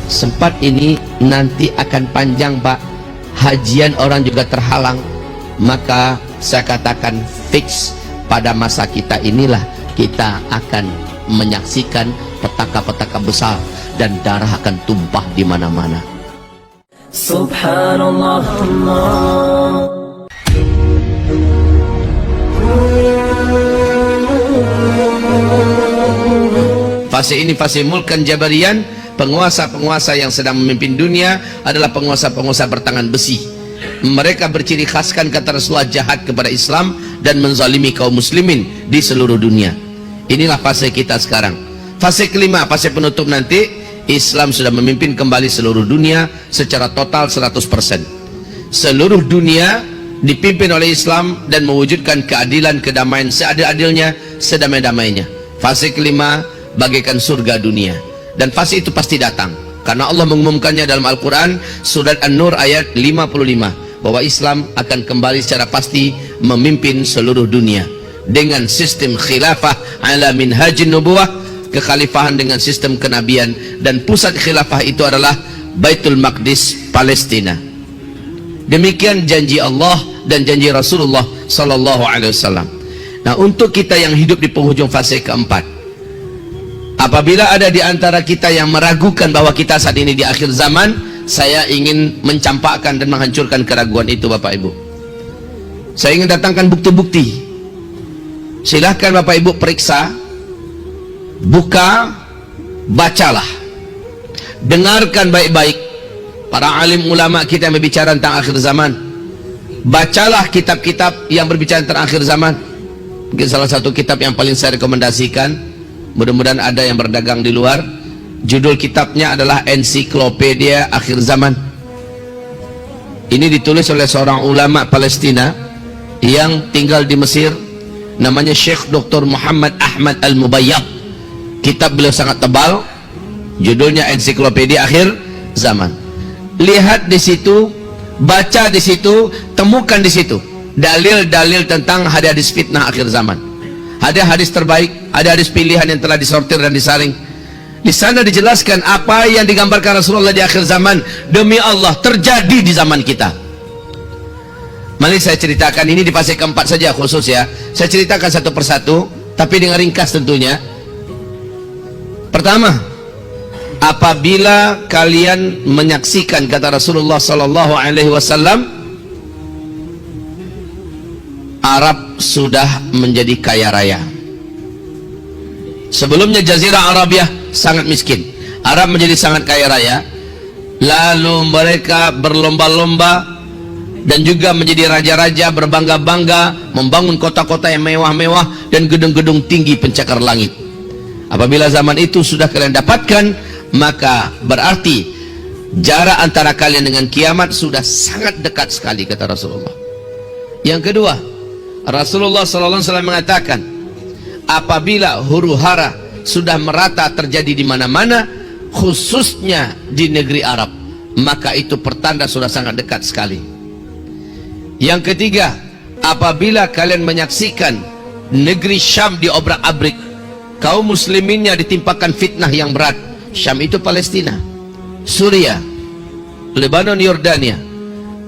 sempat ini nanti akan panjang Pak, hajian orang juga terhalang, maka saya katakan fix pada masa kita inilah kita akan menyaksikan petaka-petaka besar dan darah akan tumpah di mana-mana. Subhanallah. Fase ini fase mulkan jabarian. Penguasa-penguasa yang sedang memimpin dunia adalah penguasa-penguasa bertangan besi. Mereka berciri khaskan kata Rasulullah jahat kepada Islam dan menzalimi kaum muslimin di seluruh dunia. Inilah fase kita sekarang. Fase kelima, fase penutup nanti, Islam sudah memimpin kembali seluruh dunia secara total 100%. Seluruh dunia dipimpin oleh Islam dan mewujudkan keadilan, kedamaian seadil-adilnya, sedamai-damainya. Fase kelima bagaikan surga dunia. Dan fase itu pasti datang karena Allah mengumumkannya dalam Al-Quran surat An-Nur ayat 55 bahwa Islam akan kembali secara pasti memimpin seluruh dunia dengan sistem khilafah ala minhajin nubuwah, kekhalifahan dengan sistem kenabian, dan pusat khilafah itu adalah Baitul Maqdis, Palestina. Demikian janji Allah dan janji Rasulullah sallallahu alaihi wasallam. Nah, untuk kita yang hidup di penghujung fase keempat, apabila ada di antara kita yang meragukan bahwa kita saat ini di akhir zaman, saya ingin mencampakkan dan menghancurkan keraguan itu Bapak Ibu. Saya ingin datangkan bukti-bukti. Silahkan Bapak Ibu periksa, buka, bacalah, dengarkan baik-baik para alim ulama kita yang berbicara tentang akhir zaman. Bacalah kitab-kitab yang berbicara tentang akhir zaman. Mungkin salah satu kitab yang paling saya rekomendasikan, mudah-mudahan ada yang berdagang di luar, judul kitabnya adalah Ensiklopedia Akhir Zaman. Ini ditulis oleh seorang ulama Palestina yang tinggal di Mesir, namanya Syekh Dr. Muhammad Ahmad Al-Mubayyad. Kitab beliau sangat tebal, judulnya Ensiklopedia Akhir Zaman. Lihat di situ, baca di situ, temukan di situ dalil-dalil tentang hadis fitnah akhir zaman. Ada hadis terbaik, ada hadis pilihan yang telah disortir dan disaring. Di sana dijelaskan apa yang digambarkan Rasulullah di akhir zaman demi Allah terjadi di zaman kita. Mari saya ceritakan ini di fase keempat saja khusus ya. Saya ceritakan satu persatu, tapi dengan ringkas tentunya. Pertama, apabila kalian menyaksikan kata Rasulullah sallallahu alaihi wasallam, Arab sudah menjadi kaya raya. Sebelumnya Jazirah Arabiah sangat miskin, Arab menjadi sangat kaya raya. Lalu mereka berlomba-lomba dan juga menjadi raja-raja, berbangga-bangga, membangun kota-kota yang mewah-mewah dan gedung-gedung tinggi pencakar langit. Apabila zaman itu sudah kalian dapatkan, maka berarti jarak antara kalian dengan kiamat sudah sangat dekat sekali, kata Rasulullah. Yang kedua, Rasulullah SAW mengatakan, apabila huru-hara sudah merata terjadi di mana-mana, khususnya di negeri Arab, maka itu pertanda sudah sangat dekat sekali. Yang ketiga, apabila kalian menyaksikan negeri Syam diobrak-abrik, kaum musliminnya ditimpakan fitnah yang berat. Syam itu Palestina, Suria, Lebanon, Yordania.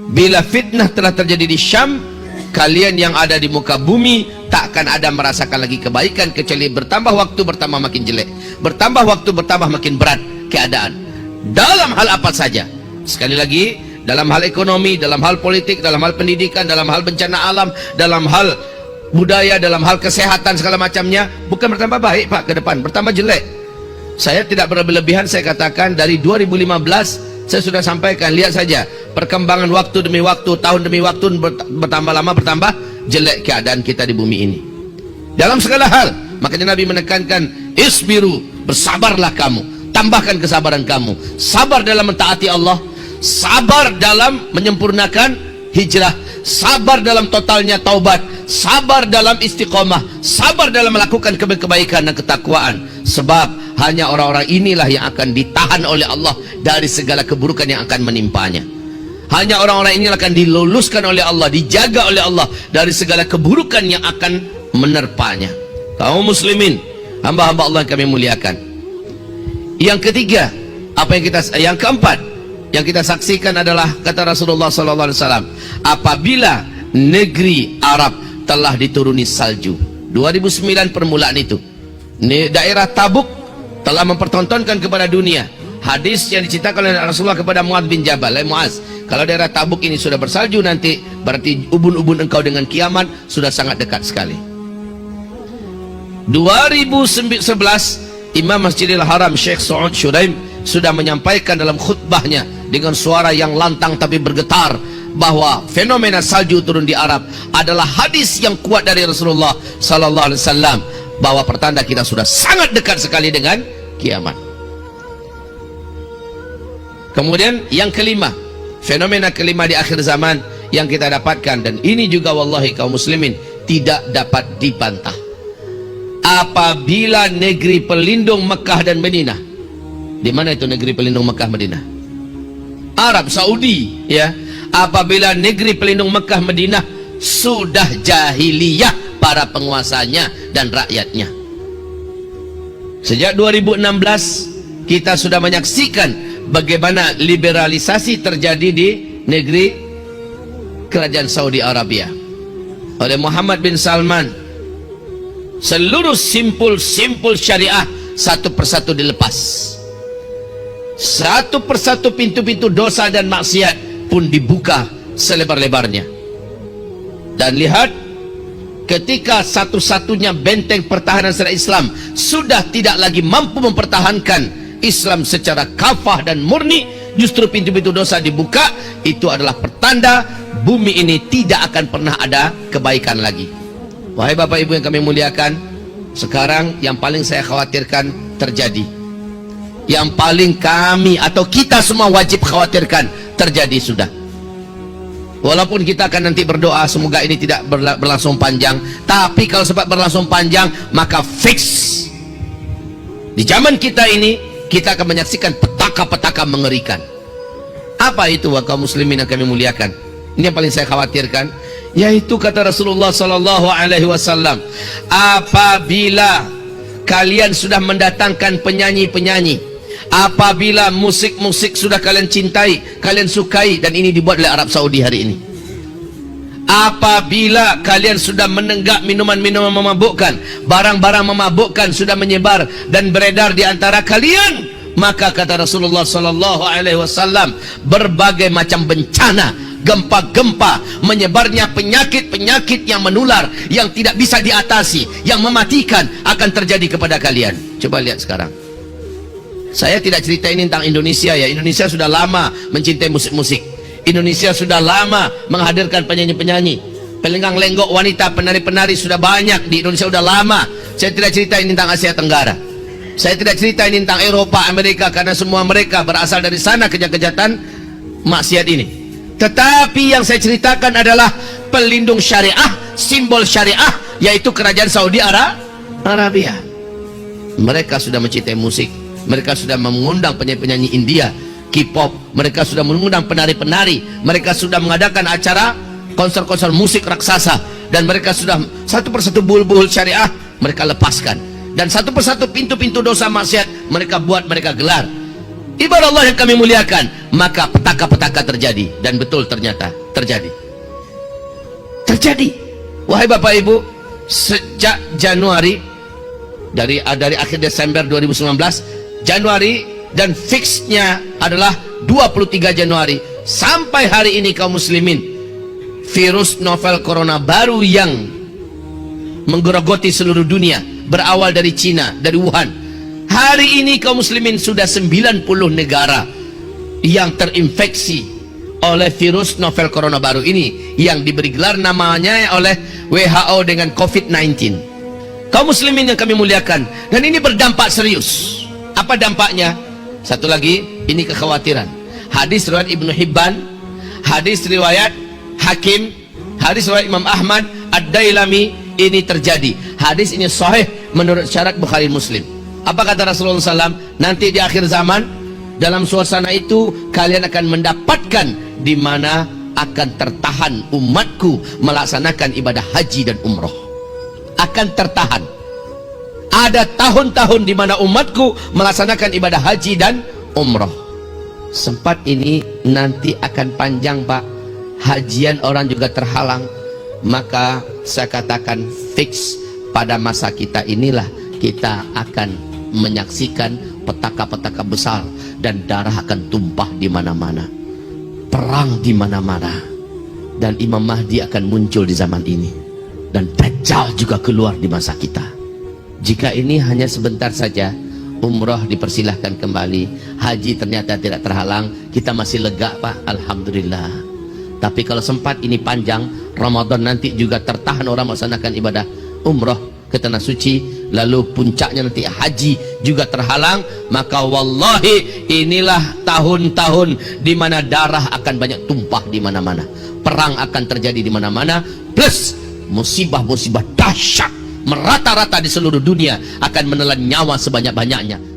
Bila fitnah telah terjadi di Syam, kalian yang ada di muka bumi tak akan ada merasakan lagi kebaikan, kecuali bertambah waktu bertambah makin jelek, bertambah waktu bertambah makin berat keadaan. Dalam hal apa saja, sekali lagi, dalam hal ekonomi, dalam hal politik, dalam hal pendidikan, dalam hal bencana alam, dalam hal budaya, dalam hal kesehatan, segala macamnya, bukan bertambah baik Pak ke depan, bertambah jelek. Saya tidak berlebihan, saya katakan dari 2015 saya sudah sampaikan, lihat saja perkembangan waktu demi waktu, tahun demi waktu, bertambah lama bertambah jelek keadaan kita di bumi ini dalam segala hal. Makanya Nabi menekankan, isbiru, bersabarlah kamu, tambahkan kesabaran kamu, sabar dalam mentaati Allah, sabar dalam menyempurnakan hijrah, sabar dalam totalnya taubat, sabar dalam istiqomah, sabar dalam melakukan kebaikan dan ketakwaan. Sebab hanya orang-orang inilah yang akan ditahan oleh Allah dari segala keburukan yang akan menimpanya. Hanya orang-orang ini akan diluluskan oleh Allah, dijaga oleh Allah dari segala keburukan yang akan menerpanya. Kaum muslimin, hamba-hamba Allah yang kami muliakan. Yang ketiga, Apa yang keempat yang kita saksikan adalah kata Rasulullah sallallahu alaihi wasallam, apabila negeri Arab telah dituruni salju. 2009 permulaan itu. Daerah Tabuk telah mempertontonkan kepada dunia hadis yang diceritakan oleh Rasulullah kepada Muadz bin Jabal. Muadz, kalau daerah Tabuk ini sudah bersalju nanti, berarti ubun-ubun engkau dengan kiamat sudah sangat dekat sekali. 2011 Imam Masjidil Haram Syekh Saud Syuraim sudah menyampaikan dalam khutbahnya dengan suara yang lantang tapi bergetar bahwa fenomena salju turun di Arab adalah hadis yang kuat dari Rasulullah sallallahu alaihi wasallam, bahwa pertanda kita sudah sangat dekat sekali dengan kiamat. Kemudian yang kelima, fenomena kelima di akhir zaman yang kita dapatkan, dan ini juga wallahi kaum muslimin tidak dapat dibantah. Apabila negeri pelindung Mekah dan Madinah, di mana itu negeri pelindung Mekah Madinah? Arab Saudi, ya. Apabila negeri pelindung Mekah Madinah sudah jahiliyah para penguasanya dan rakyatnya. Sejak 2016 kita sudah menyaksikan bagaimana liberalisasi terjadi di negeri kerajaan Saudi Arabia oleh Muhammad bin Salman. Seluruh simpul-simpul syariah satu persatu dilepas, satu persatu pintu-pintu dosa dan maksiat pun dibuka selebar-lebarnya. Dan lihat, ketika satu-satunya benteng pertahanan syariat Islam sudah tidak lagi mampu mempertahankan Islam secara kafah dan murni, justru pintu-pintu dosa dibuka. Itu adalah pertanda bumi ini tidak akan pernah ada kebaikan lagi. Wahai Bapak Ibu yang kami muliakan, sekarang yang paling saya khawatirkan terjadi, yang paling kami atau kita semua wajib khawatirkan terjadi sudah. Walaupun kita akan nanti berdoa semoga ini tidak berlangsung panjang, tapi kalau sempat berlangsung panjang maka fix di zaman kita ini kita akan menyaksikan petaka-petaka mengerikan. Apa itu kaum muslimin yang kami muliakan? Ini yang paling saya khawatirkan, yaitu kata Rasulullah sallallahu alaihi wasallam, apabila kalian sudah mendatangkan penyanyi-penyanyi, apabila musik-musik sudah kalian cintai, kalian sukai, dan ini dibuat oleh Arab Saudi hari ini, apabila kalian sudah menenggak minuman-minuman memabukkan, barang-barang memabukkan sudah menyebar dan beredar di antara kalian, maka kata Rasulullah sallallahu alaihi wasallam, berbagai macam bencana, gempa-gempa, menyebarnya penyakit-penyakit yang menular, yang tidak bisa diatasi, yang mematikan akan terjadi kepada kalian. Coba lihat sekarang. Saya tidak cerita ini tentang Indonesia, ya. Indonesia sudah lama mencintai musik-musik. Indonesia sudah lama menghadirkan penyanyi-penyanyi, pelenggang lenggok wanita, penari-penari sudah banyak di Indonesia, sudah lama. Saya tidak cerita ini tentang Asia Tenggara. Saya tidak cerita ini tentang Eropa, Amerika, karena semua mereka berasal dari sana kejahatan maksiat ini. Tetapi yang saya ceritakan adalah pelindung syariah, simbol syariah, yaitu kerajaan Saudi Arabia. Mereka sudah mencintai musik, mereka sudah mengundang penyanyi-penyanyi India, K-pop, mereka sudah mengundang penari-penari, mereka sudah mengadakan acara konser-konser musik raksasa, dan mereka sudah satu persatu buhul-buhul syariah mereka lepaskan, dan satu persatu pintu-pintu dosa maksiat mereka buat, mereka gelar. Ibarat Allah yang kami muliakan, maka petaka-petaka terjadi, dan betul ternyata terjadi. Wahai Bapak Ibu, sejak Januari, dari akhir Desember 2019, Januari, dan fixnya adalah 23 Januari sampai hari ini kaum muslimin, virus novel corona baru yang menggerogoti seluruh dunia berawal dari Cina, dari Wuhan. Hari ini kaum muslimin sudah 90 negara yang terinfeksi oleh virus novel corona baru ini, yang diberi gelar namanya oleh WHO dengan COVID-19. Kaum muslimin yang kami muliakan, dan ini berdampak serius. Apa dampaknya? Satu lagi, ini kekhawatiran. Hadis riwayat Ibnu Hibban, hadis riwayat Hakim, hadis riwayat Imam Ahmad, Ad-Dailami, ini terjadi. Hadis ini sahih menurut syarat Bukhari Muslim. Apa kata Rasulullah SAW? Nanti di akhir zaman, dalam suasana itu kalian akan mendapatkan di mana akan tertahan umatku melaksanakan ibadah haji dan umroh. Akan tertahan. Ada tahun-tahun di mana umatku melaksanakan ibadah haji dan umroh. Sempat ini nanti akan panjang Pak, hajian orang juga terhalang. Maka saya katakan fix pada masa kita inilah kita akan menyaksikan petaka-petaka besar dan darah akan tumpah di mana-mana, perang di mana-mana, dan Imam Mahdi akan muncul di zaman ini, dan Dajjal juga keluar di masa kita. Jika ini hanya sebentar saja, umroh dipersilahkan kembali, haji ternyata tidak terhalang, kita masih lega Pak, alhamdulillah. Tapi kalau sempat ini panjang, Ramadan nanti juga tertahan orang melaksanakan ibadah umroh ke tanah suci, lalu puncaknya nanti haji juga terhalang, maka wallahi inilah tahun-tahun di mana darah akan banyak tumpah di mana-mana, perang akan terjadi di mana-mana, plus musibah-musibah dahsyat merata-rata di seluruh dunia akan menelan nyawa sebanyak-banyaknya.